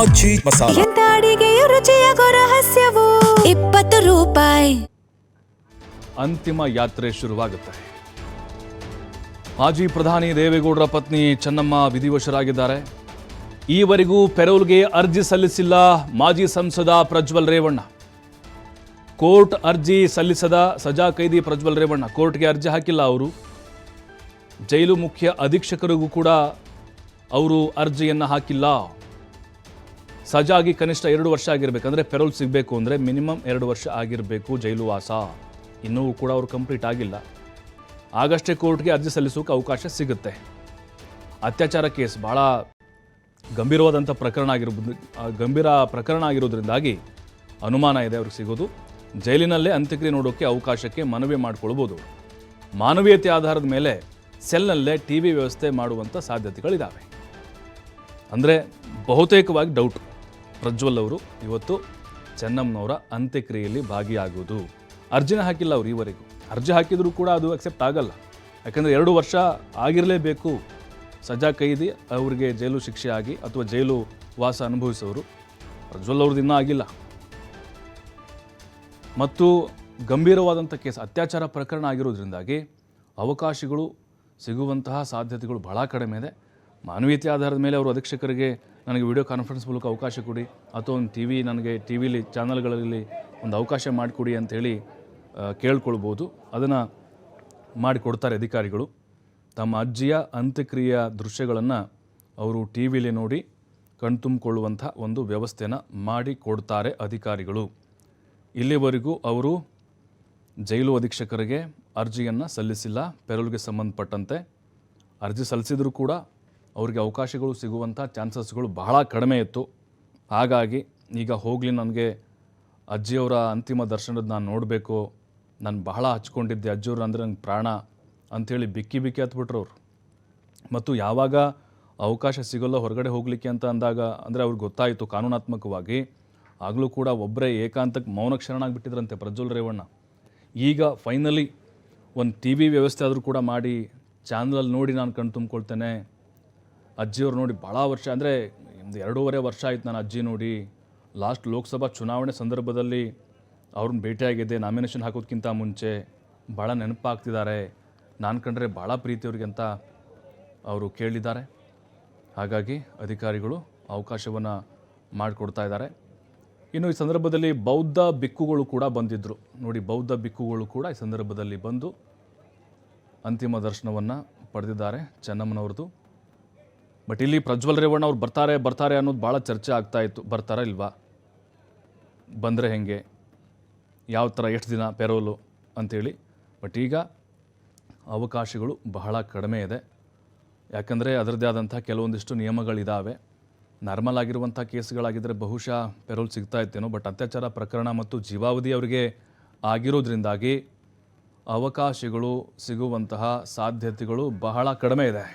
ಅಜ್ಜಿ ಮಸಾಲ. ಎಂತ ಅಡಿಗೆಯ ರುಚಿಯಾಗೋ ರಹಸ್ಯವು 20 ರೂಪಾಯಿ. ಅಂತಿಮ ಯಾತ್ರೆ ಶುರುವಾಗುತ್ತೆ. ಮಾಜಿ ಪ್ರಧಾನಿ ದೇವೇಗೌಡರ ಪತ್ನಿ ಚೆನ್ನಮ್ಮ ವಿಧಿವಶರಾಗಿದ್ದಾರೆ. ಈವರೆಗೂ ಪೆರೋಲ್ಗೆ ಅರ್ಜಿ ಸಲ್ಲಿಸಿಲ್ಲ ಮಾಜಿ ಸಂಸದ ಪ್ರಜ್ವಲ್ ರೇವಣ್ಣ. ಕೋರ್ಟ್ ಅರ್ಜಿ ಸಲ್ಲಿಸದ ಸಜಾ ಕೈದಿ ಪ್ರಜ್ವಲ್ ರೇವಣ್ಣ ಕೋರ್ಟ್ಗೆ ಅರ್ಜಿ ಹಾಕಿಲ್ಲ. ಅವರು ಜೈಲು ಮುಖ್ಯ ಅಧೀಕ್ಷಕರಿಗೂ ಕೂಡ ಅವರು ಅರ್ಜಿಯನ್ನು ಹಾಕಿಲ್ಲ. ಸಜಾಗಿ ಕನಿಷ್ಠ 2 ವರ್ಷ ಆಗಿರಬೇಕು, ಅಂದರೆ ಪೆರೋಲ್ ಸಿಗಬೇಕು ಅಂದರೆ ಮಿನಿಮಮ್ 2 ವರ್ಷ ಆಗಿರಬೇಕು ಜೈಲು ವಾಸ. ಇನ್ನೂ ಕೂಡ ಅವರು ಕಂಪ್ಲೀಟ್ ಆಗಿಲ್ಲ. ಆಗಷ್ಟೇ ಕೋರ್ಟ್ಗೆ ಅರ್ಜಿ ಸಲ್ಲಿಸೋಕೆ ಅವಕಾಶ ಸಿಗುತ್ತೆ. ಅತ್ಯಾಚಾರ ಕೇಸ್ ಭಾಳ ಗಂಭೀರ ಪ್ರಕರಣ ಆಗಿರೋದ್ರಿಂದಾಗಿ ಅನುಮಾನ ಇದೆ ಅವ್ರಿಗೆ ಸಿಗೋದು. ಜೈಲಿನಲ್ಲೇ ಅಂತ್ಯಕ್ರಿಯೆ ನೋಡೋಕ್ಕೆ ಅವಕಾಶಕ್ಕೆ ಮನವಿ ಮಾಡಿಕೊಳ್ಬೋದು. ಮಾನವೀಯತೆ ಆಧಾರದ ಮೇಲೆ ಸೆಲ್ನಲ್ಲೇ ಟಿ ವಿ ವ್ಯವಸ್ಥೆ ಮಾಡುವಂಥ ಸಾಧ್ಯತೆಗಳಿದ್ದಾವೆ. ಅಂದರೆ ಬಹುತೇಕವಾಗಿ ಡೌಟ್ ಪ್ರಜ್ವಲ್ ಅವರು ಇವತ್ತು ಚೆನ್ನಮ್ಮನವರ ಅಂತ್ಯಕ್ರಿಯೆಯಲ್ಲಿ ಭಾಗಿಯಾಗುವುದು. ಅರ್ಜಿನ ಹಾಕಿಲ್ಲ ಅವರು ಈವರೆಗೂ. ಅರ್ಜಿ ಹಾಕಿದರೂ ಕೂಡ ಅದು ಅಕ್ಸೆಪ್ಟ್ ಆಗಲ್ಲ. ಯಾಕಂದರೆ 2 ವರ್ಷ ಆಗಿರಲೇಬೇಕು ಸಜಾ ಕೈದಿ ಅವರಿಗೆ ಜೈಲು ಶಿಕ್ಷೆ ಆಗಿ ಅಥವಾ ಜೈಲು ವಾಸ ಅನುಭವಿಸೋರು. ಪ್ರಜ್ವಲ್ ಅವ್ರದ್ದು ಇನ್ನೂ ಆಗಿಲ್ಲ. ಮತ್ತು ಗಂಭೀರವಾದಂಥ ಕೇಸ್ ಅತ್ಯಾಚಾರ ಪ್ರಕರಣ ಆಗಿರೋದ್ರಿಂದಾಗಿ ಅವಕಾಶಗಳು ಸಿಗುವಂತಹ ಸಾಧ್ಯತೆಗಳು ಬಹಳ ಕಡಿಮೆ ಇದೆ. ಮಾನವೀಯತೆ ಆಧಾರದ ಮೇಲೆ ಅವರು ಅಧೀಕ್ಷಕರಿಗೆ ನನಗೆ ವಿಡಿಯೋ ಕಾನ್ಫರೆನ್ಸ್ ಮೂಲಕ ಅವಕಾಶ ಕೊಡಿ ಅಥವಾ ಒಂದು ನನಗೆ ಟಿ ವಿಲಿ ಚಾನಲ್ಗಳಲ್ಲಿ ಒಂದು ಅವಕಾಶ ಮಾಡಿಕೊಡಿ ಅಂಥೇಳಿ ಕೇಳ್ಕೊಳ್ಬೋದು. ಅದನ್ನು ಮಾಡಿಕೊಡ್ತಾರೆ ಅಧಿಕಾರಿಗಳು. ತಮ್ಮ ಅಜ್ಜಿಯ ಅಂತ್ಯಕ್ರಿಯೆಯ ದೃಶ್ಯಗಳನ್ನು ಅವರು ಟಿ ವಿಲಿ ನೋಡಿ ಕಣ್ತುಂಬಿಕೊಳ್ಳುವಂಥ ಒಂದು ವ್ಯವಸ್ಥೆನ ಮಾಡಿಕೊಡ್ತಾರೆ ಅಧಿಕಾರಿಗಳು. ಇಲ್ಲಿವರೆಗೂ ಅವರು ಜೈಲು ಅಧೀಕ್ಷಕರಿಗೆ ಅರ್ಜಿಯನ್ನು ಸಲ್ಲಿಸಿಲ್ಲ. ಪೆರೋಲ್ಗೆ ಸಂಬಂಧಪಟ್ಟಂತೆ ಅರ್ಜಿ ಸಲ್ಲಿಸಿದರೂ ಕೂಡ ಅವರಿಗೆ ಅವಕಾಶಗಳು ಸಿಗುವಂಥ ಚಾನ್ಸಸ್ಗಳು ಬಹಳ ಕಡಿಮೆ ಇತ್ತು. ಹಾಗಾಗಿ ಈಗ ಹೋಗಲಿ, ನನಗೆ ಅಜ್ಜಿಯವರ ಅಂತಿಮ ದರ್ಶನದ ನಾನು ನೋಡಬೇಕು, ನಾನು ಬಹಳ ಹಚ್ಕೊಂಡಿದ್ದೆ ಅಜ್ಜಿಯವ್ರು ಅಂದರೆ ನಂಗೆ ಪ್ರಾಣ ಅಂಥೇಳಿ ಬಿಕ್ಕಿ ಹತ್ಬಿಟ್ರು ಅವರು. ಮತ್ತು ಯಾವಾಗ ಅವಕಾಶ ಸಿಗೋಲ್ಲ ಹೊರಗಡೆ ಹೋಗಲಿಕ್ಕೆ ಅಂತ ಅಂದಾಗ ಅಂದರೆ ಅವ್ರಿಗೆ ಗೊತ್ತಾಯಿತು ಕಾನೂನಾತ್ಮಕವಾಗಿ, ಆಗಲೂ ಕೂಡ ಒಬ್ಬರೇ ಏಕಾಂತಕ್ಕೆ ಮೌನಕ್ಕೆ ಶರಣಾಗಿಬಿಟ್ಟಿದ್ರಂತೆ ಪ್ರಜ್ವಲ್ ರೇವಣ್ಣ. ಈಗ ಫೈನಲಿ ಒಂದು ಟಿ ವಿ ವ್ಯವಸ್ಥೆ ಆದರೂ ಕೂಡ ಮಾಡಿ ಚಾನಲಲ್ಲಿ ನೋಡಿ ನಾನು ಕಣ್ ತುಂಬಿಕೊಳ್ತೇನೆ. ಅಜ್ಜಿಯವ್ರು ನೋಡಿ ಭಾಳ ವರ್ಷ ಅಂದರೆ 2.5 ವರ್ಷ ಆಯ್ತು ನಾನು ಅಜ್ಜಿ ನೋಡಿ. ಲಾಸ್ಟ್ ಲೋಕಸಭಾ ಚುನಾವಣೆ ಸಂದರ್ಭದಲ್ಲಿ ಅವ್ರನ್ನ ಭೇಟಿಯಾಗಿದ್ದೆ, ನಾಮಿನೇಷನ್ ಹಾಕೋದಕ್ಕಿಂತ ಮುಂಚೆ. ಭಾಳ ನೆನಪಾಗ್ತಿದ್ದಾರೆ, ನಾನು ಕಂಡ್ರೆ ಭಾಳ ಪ್ರೀತಿ ಅವ್ರಿಗೆ ಅಂತ ಅವರು ಕೇಳಿದ್ದಾರೆ. ಹಾಗಾಗಿ ಅಧಿಕಾರಿಗಳು ಅವಕಾಶವನ್ನು ಮಾಡಿಕೊಡ್ತಾ ಇದ್ದಾರೆ. ಇನ್ನು ಈ ಸಂದರ್ಭದಲ್ಲಿ ಬೌದ್ಧ ಬಿಕ್ಕುಗಳು ಕೂಡ ಬಂದಿದ್ದರು ನೋಡಿ. ಬೌದ್ಧ ಬಿಕ್ಕುಗಳು ಕೂಡ ಈ ಸಂದರ್ಭದಲ್ಲಿ ಬಂದು ಅಂತಿಮ ದರ್ಶನವನ್ನು ಪಡೆದಿದ್ದಾರೆ ಚೆನ್ನಮ್ಮನವ್ರದ್ದು. ಬಟ್ ಇಲ್ಲಿ ಪ್ರಜ್ವಲ್ ರೇವಣ್ಣ ಅವ್ರು ಬರ್ತಾರೆ ಅನ್ನೋದು ಭಾಳ ಚರ್ಚೆ ಆಗ್ತಾ ಇತ್ತು. ಬರ್ತಾರಾ ಇಲ್ವಾ, ಬಂದರೆ ಹೆಂಗೆ, ಯಾವ ಥರ, ಎಷ್ಟು ದಿನ ಪೆರೋಲು ಅಂಥೇಳಿ. ಬಟ್ ಈಗ ಅವಕಾಶಗಳು ಬಹಳ ಕಡಿಮೆ ಇದೆ. ಯಾಕಂದರೆ ಅದರದ್ದೇ ಆದಂಥ ಕೆಲವೊಂದಿಷ್ಟು ನಿಯಮಗಳಿದ್ದಾವೆ. ನಾರ್ಮಲ್ ಆಗಿರುವಂಥ ಕೇಸ್ಗಳಾಗಿದ್ದರೆ ಬಹುಶಃ ಪೆರೋಲ್ ಸಿಗ್ತಾ ಇತ್ತೇನೋ. ಬಟ್ ಅತ್ಯಾಚಾರ ಪ್ರಕರಣ ಮತ್ತು ಜೀವಾವಧಿ ಅವರಿಗೆ ಆಗಿರೋದ್ರಿಂದಾಗಿ ಅವಕಾಶಗಳು ಸಿಗುವಂತಹ ಸಾಧ್ಯತೆಗಳು ಬಹಳ ಕಡಿಮೆ ಇದೆ.